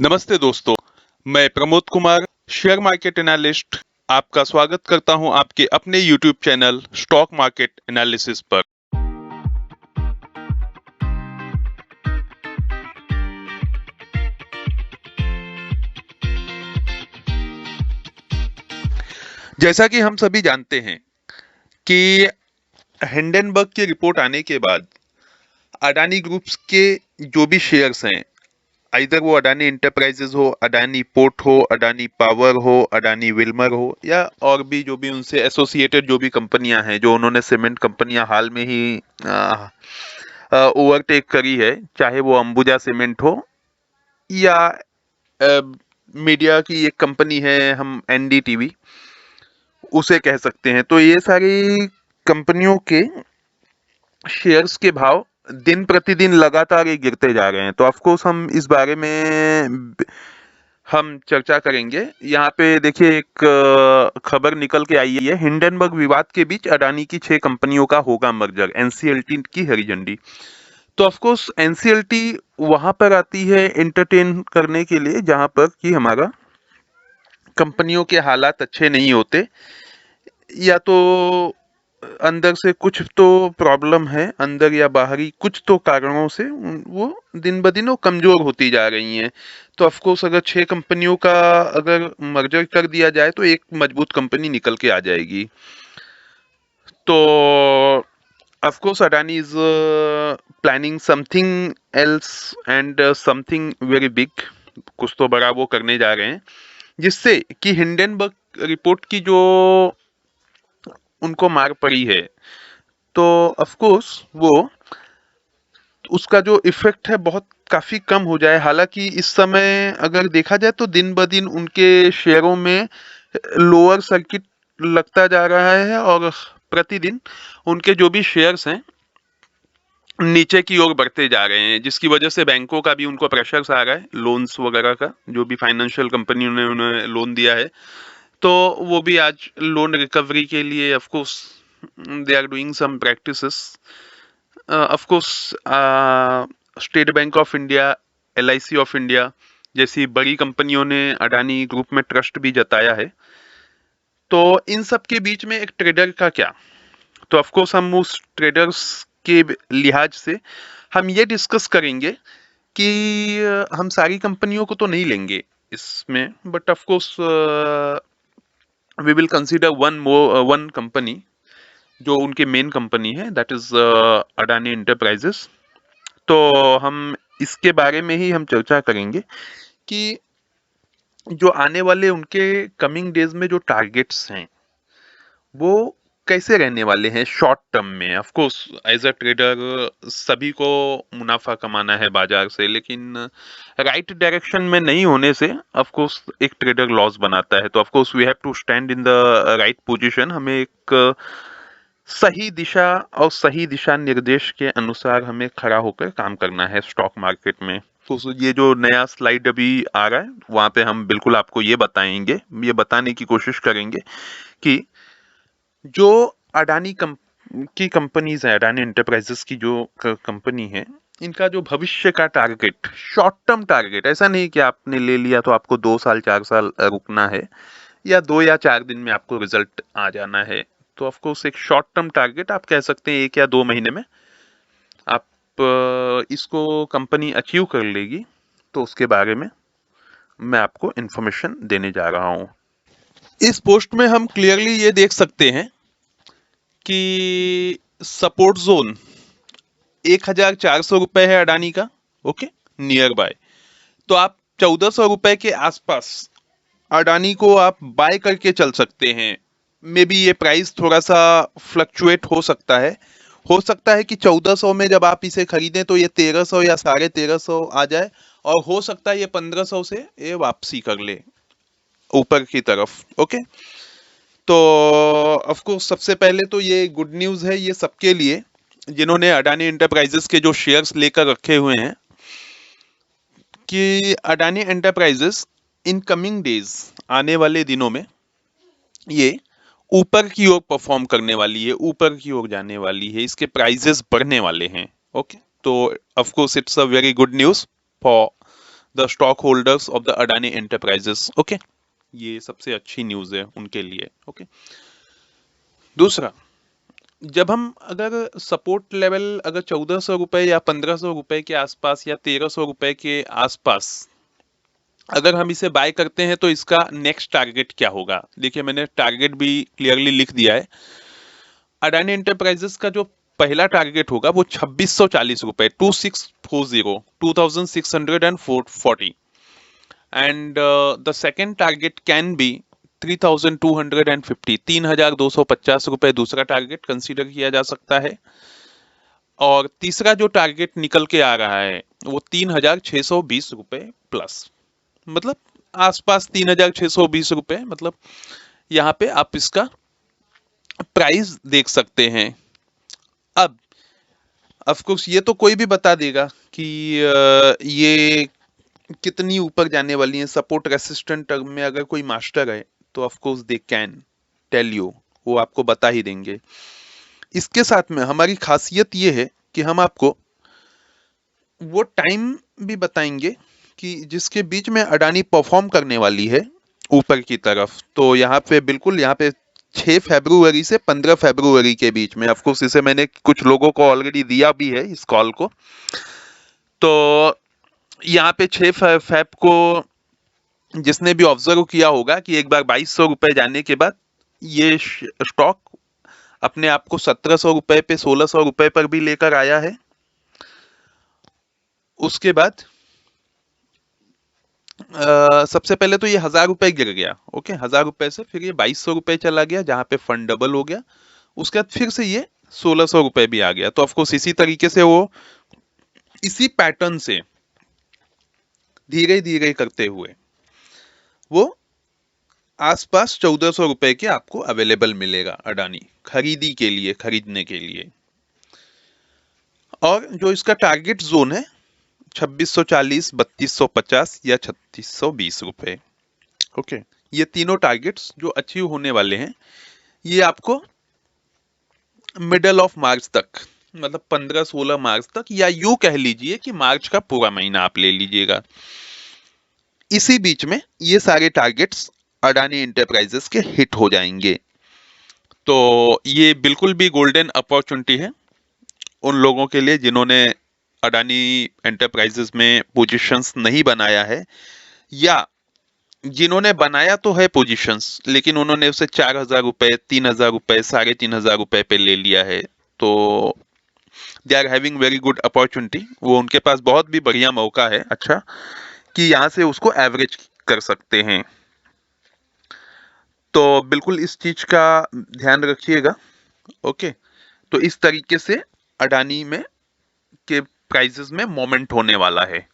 नमस्ते दोस्तों, मैं Pramod Kumar, share market analyst, आपका स्वागत करता हूं आपके अपने YouTube channel stock market analysis पर। जैसा कि हम सभी जानते हैं कि हिंडनबर्ग की रिपोर्ट आने के बाद अडानी ग्रुप्स के जो भी शेयर्स हैं, आइदर वो अडानी इंटरप्राइजेज हो, अडानी पोर्ट हो, अडानी पावर हो, अडानी विल्मर हो, या और भी जो भी उनसे एसोसिएटेड जो भी कंपनियां हैं, जो उन्होंने सीमेंट कंपनियां हाल में ही ओवरटेक करी है, चाहे वो अंबुजा सीमेंट हो या मीडिया की एक कंपनी है हम एनडीटीवी उसे कह सकते हैं। तो ये सारी कंपनियों के शेयर्स के भाव दिन प्रतिदिन लगातार ही गिरते जा रहे हैं। तो ऑफकोर्स हम इस बारे में हम चर्चा करेंगे। यहाँ पे देखिए एक खबर निकल के आई है, हिंडनबर्ग विवाद के बीच अडानी की 6 कंपनियों का होगा मर्जर, एनसीएलटी की हरी झंडी। तो ऑफकोर्स एनसीएलटी वहां पर आती है एंटरटेन करने के लिए जहां पर कि हमारा कंपनियों के हालात अच्छे नहीं होते, या तो अंदर से कुछ तो प्रॉब्लम है, अंदर या बाहरी कुछ तो कारणों से वो दिन ब दिन वो कमजोर होती जा रही हैं। तो ऑफकोर्स अगर 6 कंपनियों का अगर मर्जर कर दिया जाए तो एक मजबूत कंपनी निकल के आ जाएगी। तो of course Adani is planning something else and something very big, कुछ तो बड़ा वो करने जा रहे हैं, जिससे कि हिंडनबर्ग रिपोर्ट की जो उनको मार पड़ी है, तो ऑफकोर्स वो उसका जो इफेक्ट है बहुत काफी कम हो जाए। हालांकि इस समय अगर देखा जाए तो दिन ब दिन उनके शेयरों में लोअर सर्किट लगता जा रहा है और प्रतिदिन उनके जो भी शेयर्स हैं नीचे की ओर बढ़ते जा रहे हैं, जिसकी वजह से बैंकों का भी उनको प्रेशर्स आ रहा है, लोन्स वगैरह का, जो भी फाइनेंशियल कंपनियों ने उन्हें लोन दिया है तो वो भी आज लोन रिकवरी के लिए of course they are doing some practices. Of course State Bank of India, LIC of India जैसी बड़ी कंपनियों ने अडानी ग्रुप में ट्रस्ट भी जताया है। तो इन सब के बीच में एक ट्रेडर का क्या, तो ऑफ कोर्स हम उस ट्रेडर्स के लिहाज से हम ये डिस्कस करेंगे कि हम सारी कंपनियों को तो नहीं लेंगे इसमें, but of course we will consider one company जो उनकी मेन कंपनी है, दैट इज अडानी इंटरप्राइजेस। तो हम इसके बारे में ही हम चर्चा करेंगे कि जो आने वाले उनके कमिंग डेज में जो टारगेट्स हैं वो कैसे रहने वाले हैं शॉर्ट टर्म में। Of course as a trader सभी को मुनाफा कमाना है बाजार से, लेकिन राइट डायरेक्शन में नहीं होने से ऑफ कोर्स एक ट्रेडर लॉस बनाता है। तो of course we have to stand in the right position, हमें एक सही दिशा और सही दिशा निर्देश के अनुसार हमें खड़ा होकर काम करना है स्टॉक मार्केट में। तो ये जो नया स्लाइड अभी आ रहा है वहां पे हम बिल्कुल आपको ये बताएंगे, ये बताने की कोशिश करेंगे कि जो अडानी की कंपनीज है, अडानी इंटरप्राइजेस की जो कंपनी है, इनका जो भविष्य का टारगेट, शॉर्ट टर्म टारगेट, ऐसा नहीं कि आपने ले लिया तो आपको 2 साल 4 साल रुकना है या 2 या 4 दिन में आपको रिजल्ट आ जाना है। तो ऑफ कोर्स एक शॉर्ट टर्म टारगेट आप कह सकते हैं 1 या 2 महीने में आप इसको कंपनी अचीव कर लेगी, तो उसके बारे में मैं आपको इंफॉर्मेशन देने जा रहा हूं। इस पोस्ट में हम क्लियरली ये देख सकते हैं कि सपोर्ट जोन 1400 रुपए है अडानी का, ओके, नियर बाय। तो आप 1400 रुपए के आसपास अडानी को आप बाय करके चल सकते हैं। मे बी ये प्राइस थोड़ा सा फ्लक्चुएट हो सकता है कि 1400 में जब आप इसे खरीदें तो ये 1300 या 1350 आ जाए, और हो सकता है ये 1500 से ये वापसी कर ले ऊपर की तरफ, ओके। तो ऑफ कोर्स सबसे पहले तो ये गुड न्यूज है ये सबके लिए जिन्होंने अडानी इंटरप्राइजेस के जो शेयर्स लेकर रखे हुए हैं, कि Adani enterprises in coming days, आने वाले दिनों में ये ऊपर की ओर परफॉर्म करने वाली है, ऊपर की ओर जाने वाली है, इसके प्राइजेस बढ़ने वाले हैं, ओके। तो of course it's a very good news for the stock holders of the Adani enterprises. Okay, ये सबसे अच्छी न्यूज है उनके लिए। ओके, दूसरा, जब हम अगर सपोर्ट लेवल अगर 1400 रुपए या 1500 रुपए के आसपास या 1300 रुपए के आसपास अगर हम इसे बाय करते हैं तो इसका नेक्स्ट टारगेट क्या होगा? देखिए, मैंने टारगेट भी क्लियरली लिख दिया है। अडानी एंटरप्राइजेस का जो पहला टारगेट होगा वो 2640 रुपए, 2640 and the second target can be 3250, 3250 रुपए दूसरा टारगेट कंसीडर किया जा सकता है। और तीसरा जो टारगेट निकल के आ रहा है वो 3620 रुपए प्लस, मतलब आसपास 3620 रुपए, मतलब यहाँ पे आप इसका प्राइस देख सकते हैं। अब ऑफकोर्स ये तो कोई भी बता देगा कि ये कितनी ऊपर जाने वाली है। सपोर्ट रेसिस्टेंट टर्म में अगर कोई मास्टर है तो of course they can tell you, वो आपको बता ही देंगे। इसके साथ में हमारी खासियत ये है कि हम आपको वो टाइम भी बताएंगे कि जिसके बीच में अडानी परफॉर्म करने वाली है ऊपर की तरफ। तो यहाँ पे बिल्कुल, यहाँ पे 6 फरवरी से 15 फरवरी के बीच में, ऑफकोर्स इसे मैंने कुछ लोगों को ऑलरेडी दिया भी है इस कॉल को। तो यहाँ पे 6 फेब को जिसने भी ऑब्जर्व किया होगा कि एक बार 2200 रुपए जाने के बाद ये स्टॉक अपने आप को 1700 रुपए पे, 1600 रुपए पर भी लेकर आया है। उसके बाद सबसे पहले तो ये 1000 रुपए गिर गया। ओके, 1000 रुपए से फिर ये 2200 रुपए चला गया जहां पे फंड डबल हो गया। उसके बाद फिर से ये 1600 रुपए भी आ गया। तो ऑफकोर्स इसी तरीके से वो इसी पैटर्न से धीरे धीरे करते हुए वो आसपास 1400 रुपए के आपको अवेलेबल मिलेगा अडानी खरीदी के लिए, खरीदने के लिए। और जो इसका टारगेट जोन है 2640, 3250 या 3620 रुपए। ओके, ये तीनों टारगेट्स जो अचीव होने वाले हैं ये आपको मिडल ऑफ मार्च तक, मतलब 15-16 मार्च तक, या यूं कह लीजिए कि मार्च का पूरा महीना आप ले लीजिएगा। इसी बीच में ये सारे टारगेट्स अडानी एंटरप्राइजेस के हिट हो जाएंगे। तो ये बिल्कुल भी गोल्डन अपॉर्चुनिटी है उन लोगों के लिए जिन्होंने अडानी एंटरप्राइजेस में पोजीशंस नहीं बनाया है, या जिन्होंने बनाया तो है पोजीशंस लेकिन उन्होंने उसे 4000 रुपए, 3000 रुपए, 3500 रुपए पे ले लिया है। तो they are having very good opportunity, वो उनके पास बहुत भी बढ़िया मौका है अच्छा कि यहाँ से उसको एवरेज कर सकते हैं। तो बिल्कुल इस चीज का ध्यान रखिएगा। ओके, तो इस तरीके से अडानी में के प्राइसेस में मोमेंट होने वाला है।